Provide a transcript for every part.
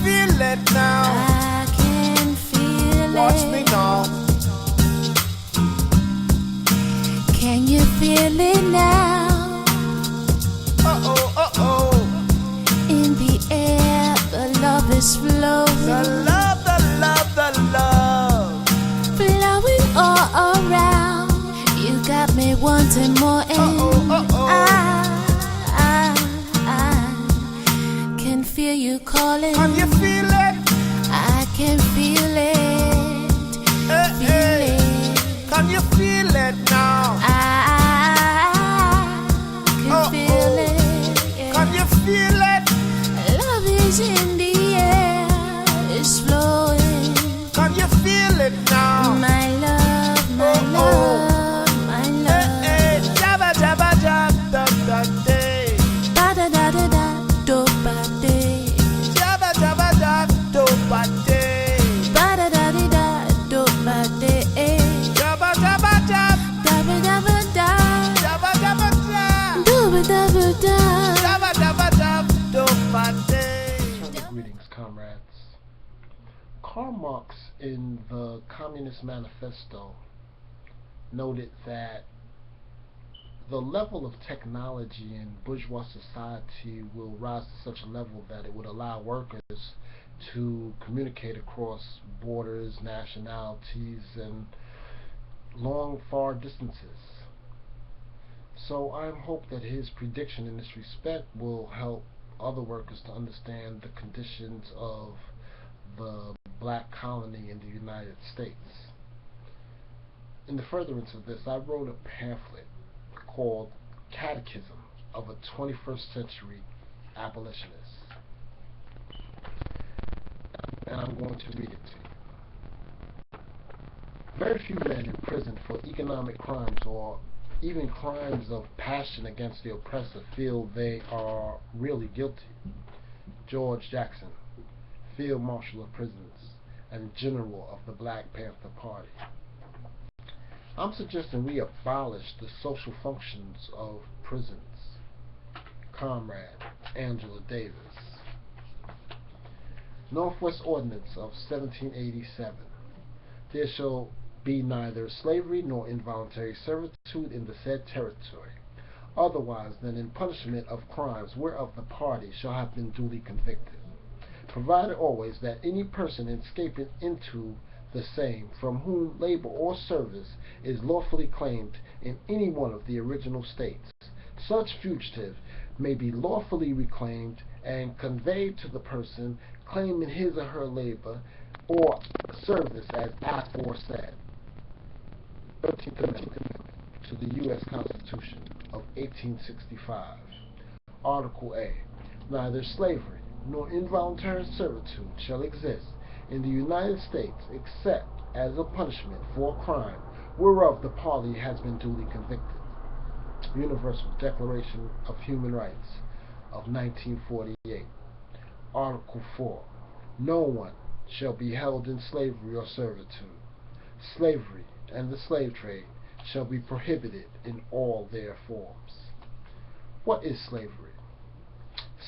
feel it now? I can feel Watch it. me now. Can you feel it now? Uh-oh, uh-oh. In the air, the love is flowing. The love, the love, the love. Flowing all around. You got me wanting more and Uh-oh, uh-oh. I can feel you calling. Can you feel it? I can feel it. Feel it. Can you feel it now? I can feel it. Yeah. Can you feel it? Love is in the air. It's flowing. Can you feel it now? My love, my love, my love. Jabba, jabba, jabba, da, day. Ba da da da da, do ba day. Jabba, jabba, jabba, do, ba, day. Ba da da da da, do ba day. Jabba, jabba, jabba, Da ba da ba da, jabba, jabba, jabba. do ba da ba da. Jabba, jabba, jabba, do, ba, day. Greetings, comrades. Karl Marx, in the Communist Manifesto, noted that the level of technology in bourgeois society will rise to such a level that it would allow workers to communicate across borders, nationalities, and long, far distances. So I hope that his prediction in this respect will help other workers to understand the conditions of the black colony in the United States. In the furtherance of this, I wrote a pamphlet called Catechism of a 21st Century Abolitionist. And I'm going to read it to you. Very few men in prison for economic crimes or even crimes of passion against the oppressor feel they are really guilty. George Jackson, Field Marshal of Prisons and General of the Black Panther Party. I'm suggesting we abolish the social functions of prisons. Comrade Angela Davis. Northwest Ordinance of 1787. There shall be neither slavery nor involuntary servitude in the said territory, otherwise than in punishment of crimes whereof the party shall have been duly convicted, provided always that any person escaping into the same, from whom labor or service is lawfully claimed in any one of the original states, such fugitive may be lawfully reclaimed and conveyed to the person claiming his or her labor or service as aforesaid. 13th Amendment to the U.S. Constitution of 1865. Article A. Neither slavery nor involuntary servitude shall exist in the United States except as a punishment for a crime whereof the party has been duly convicted. Universal Declaration of Human Rights of 1948. Article 4. No one shall be held in slavery or servitude. Slavery and the slave trade shall be prohibited in all their forms. What is slavery?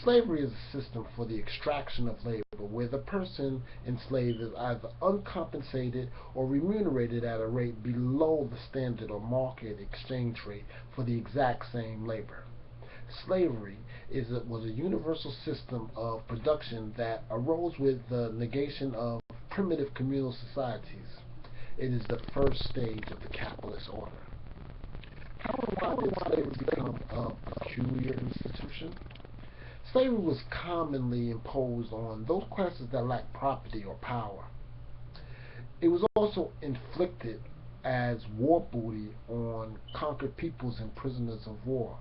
Slavery is a system for the extraction of labor where the person enslaved is either uncompensated or remunerated at a rate below the standard or market exchange rate for the exact same labor. Slavery was a universal system of production that arose with the negation of primitive communal societies. It is the first stage of the capitalist order. How and why did slavery become a peculiar institution? Slavery was commonly imposed on those classes that lacked property or power. It was also inflicted as war booty on conquered peoples and prisoners of war.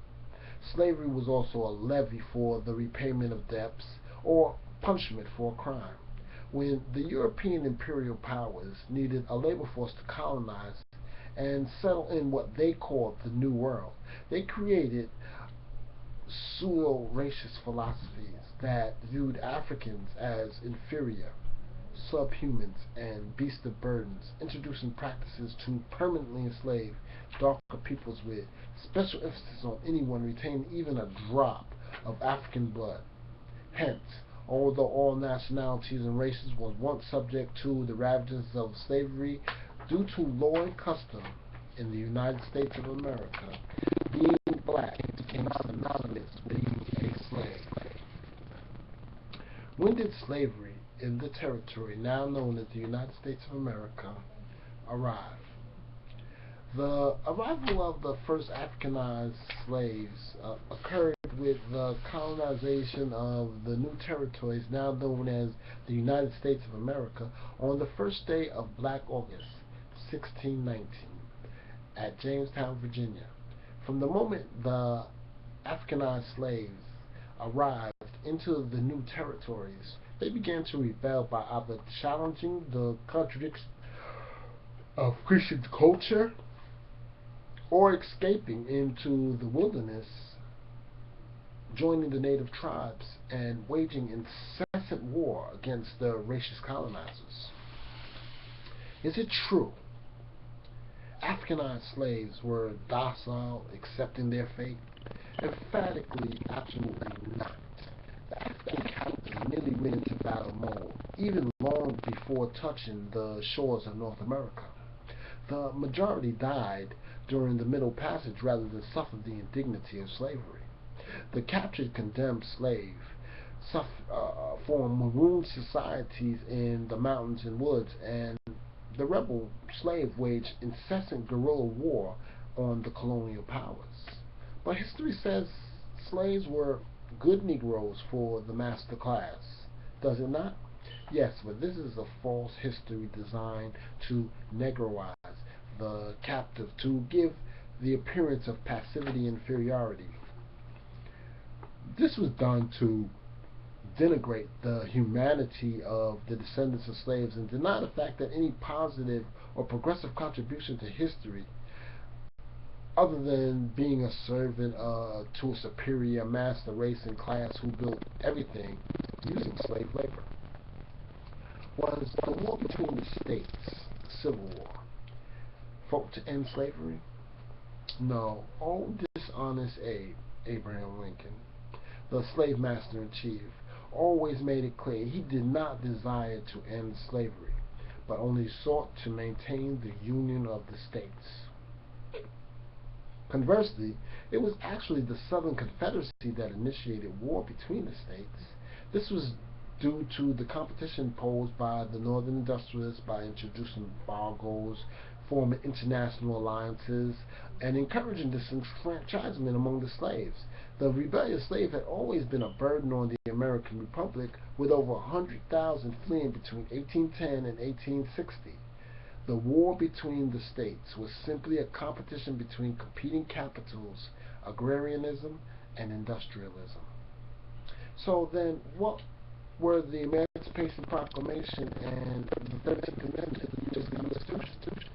Slavery was also a levy for the repayment of debts or punishment for a crime. When the European imperial powers needed a labor force to colonize and settle in what they called the New World, they created pseudo-racist philosophies that viewed Africans as inferior, subhumans, and beasts of burdens, introducing practices to permanently enslave darker peoples with special emphasis on anyone retaining even a drop of African blood. Hence, Although all nationalities and races was once subject to the ravages of slavery, due to law and custom in the United States of America, being black became synonymous with being a slave. When did slavery in the territory now known as the United States of America arrive? The arrival of the first Africanized slaves occurred with the colonization of the new territories now known as the United States of America on the first day of Black August, 1619, at Jamestown, Virginia. From the moment the Africanized slaves arrived into the new territories, they began to rebel by either challenging the contradictions of Christian culture or escaping into the wilderness, joining the native tribes, and waging incessant war against the racist colonizers. Is it true Africanized slaves were docile, accepting their fate? Emphatically, absolutely not. The African captives merely went into battle mode, even long before touching the shores of North America. The majority died during the Middle Passage rather than suffer the indignity of slavery. The captured condemned slave formed marooned societies in the mountains and woods, and the rebel slave waged incessant guerrilla war on the colonial powers. But history says slaves were good Negroes for the master class, does it not? Yes, but this is a false history designed to negroize the captive, to give the appearance of passivity and inferiority. This was done to denigrate the humanity of the descendants of slaves and deny the fact that any positive or progressive contribution to history, other than being a servant to a superior master race and class who built everything using slave labor. Was the war between the states, the Civil War, fought to end slavery? No. Old dishonest Abe, Abraham Lincoln, the slave master in chief, always made it clear he did not desire to end slavery, but only sought to maintain the union of the states. Conversely, it was actually the Southern Confederacy that initiated war between the states. This was due to the competition posed by the Northern industrialists by introducing embargoes, forming international alliances, and encouraging disenfranchisement among the slaves. The rebellious slave had always been a burden on the American Republic, with over 100,000 fleeing between 1810 and 1860. The war between the states was simply a competition between competing capitals, agrarianism and industrialism. So then, what were the Emancipation Proclamation and the 13th Amendment to the U.S. Constitution?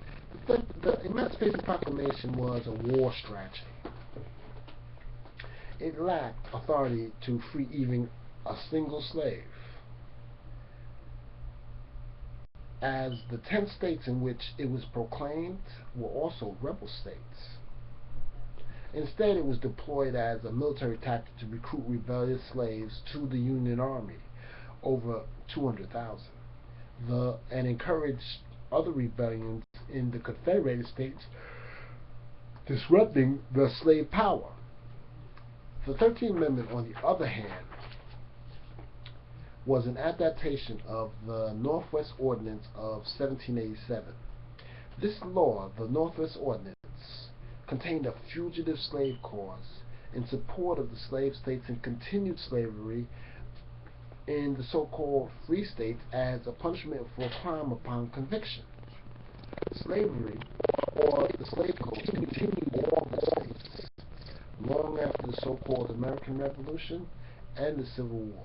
The Emancipation Proclamation was a war strategy. It lacked authority to free even a single slave, as the 10 states in which it was proclaimed were also rebel states. Instead, it was deployed as a military tactic to recruit rebellious slaves to the Union Army, over 200,000, and encouraged other rebellions in the Confederated States, disrupting the slave power. The 13th Amendment, on the other hand, was an adaptation of the Northwest Ordinance of 1787. This law, the Northwest Ordinance, contained a fugitive slave clause in support of the slave states and continued slavery in the so-called free states as a punishment for crime upon conviction. Slavery, or the slave code, continued in all the states long after the so-called American Revolution and the Civil War.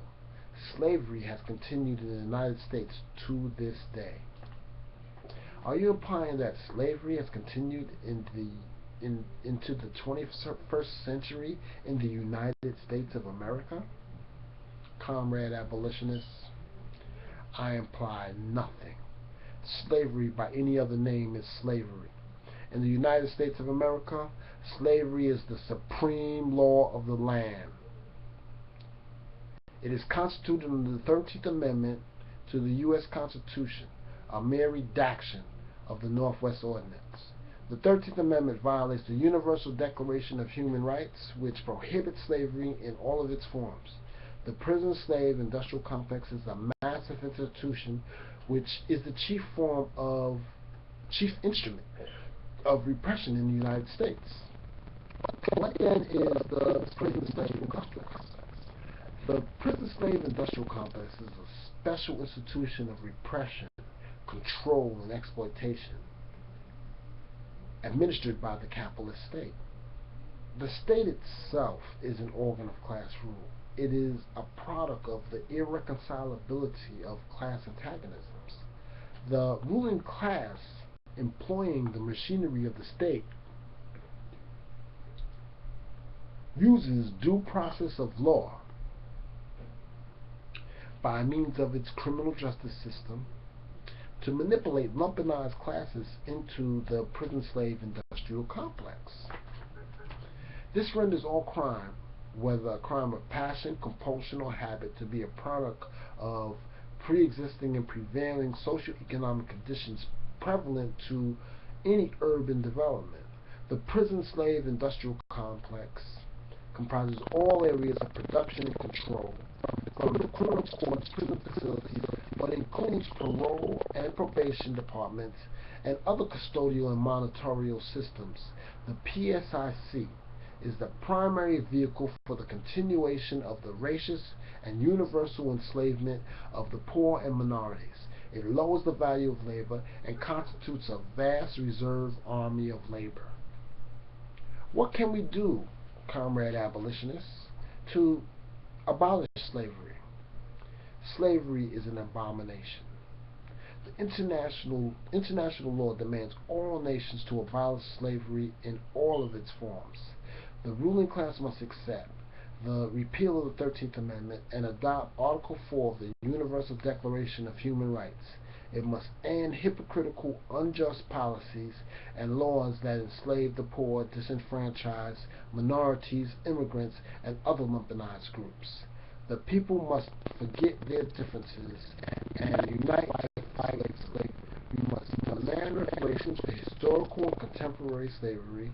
Slavery has continued in the United States to this day. Are you implying that slavery has continued into the 21st century in the United States of America? Comrade abolitionists, I imply nothing. Slavery by any other name is slavery. In the United States of America, slavery is the supreme law of the land. It is constituted under the 13th Amendment to the U.S. Constitution, a mere redaction of the Northwest Ordinance. The 13th Amendment violates the Universal Declaration of Human Rights, which prohibits slavery in all of its forms. The prison slave industrial complex is a massive institution which is the chief instrument of repression in the United States. What then is the prison slave industrial complex? The prison slave industrial complex is a special institution of repression, control, and exploitation administered by the capitalist state. The state itself is an organ of class rule. It is a product of the irreconcilability of class antagonisms. The ruling class, employing the machinery of the state, uses due process of law by means of its criminal justice system to manipulate lumpenized classes into the prison slave industrial complex. This renders all crime, whether a crime of passion, compulsion, or habit, to be a product of pre-existing and prevailing socioeconomic conditions prevalent to any urban development. The prison slave industrial complex comprises all areas of production and control, from the criminal courts, prison facilities, but includes parole and probation departments and other custodial and monitorial systems. The PSIC is the primary vehicle for the continuation of the racist and universal enslavement of the poor and minorities. It lowers the value of labor and constitutes a vast reserve army of labor. What can we do, comrade abolitionists, to abolish slavery? Slavery is an abomination. The international law demands all nations to abolish slavery in all of its forms. The ruling class must accept the repeal of the 13th Amendment and adopt Article 4 of the Universal Declaration of Human Rights. It must end hypocritical, unjust policies and laws that enslave the poor, disenfranchised, minorities, immigrants, and other lumpenized groups. The people must forget their differences and unite to fight slavery. We must demand reparations for historical and contemporary slavery,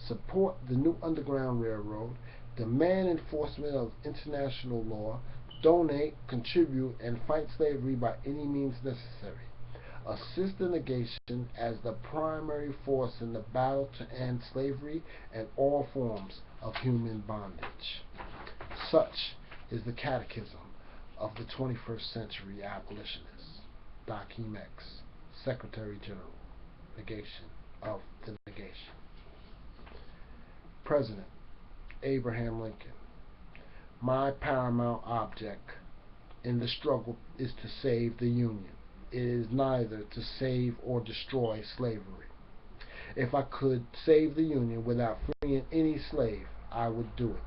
support the new Underground Railroad, demand enforcement of international law, donate, contribute, and fight slavery by any means necessary. Assist the negation as the primary force in the battle to end slavery and all forms of human bondage. Such is the Catechism of the 21st century abolitionists. Dr. X, Secretary General, negation of the negation. President Abraham Lincoln: my paramount object in the struggle is to save the Union. It is neither to save or destroy slavery. If I could save the Union without freeing any slave, I would do it.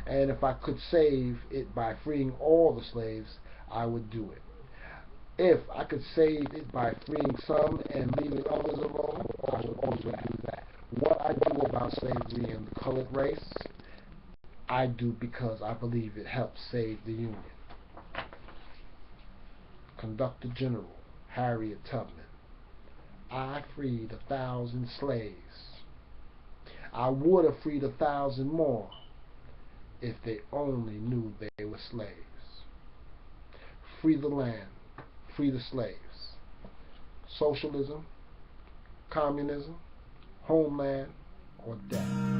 And if I could save it by freeing all the slaves, I would do it. If I could save it by freeing some and leaving others alone, I would also do that. What I do about slavery and the colored race, I do because I believe it helps save the Union. Conductor General Harriet Tubman: I freed 1,000 slaves. I would have freed 1,000 more if they only knew they were slaves. Free the land, free the slaves. Socialism, communism, homeland, or death.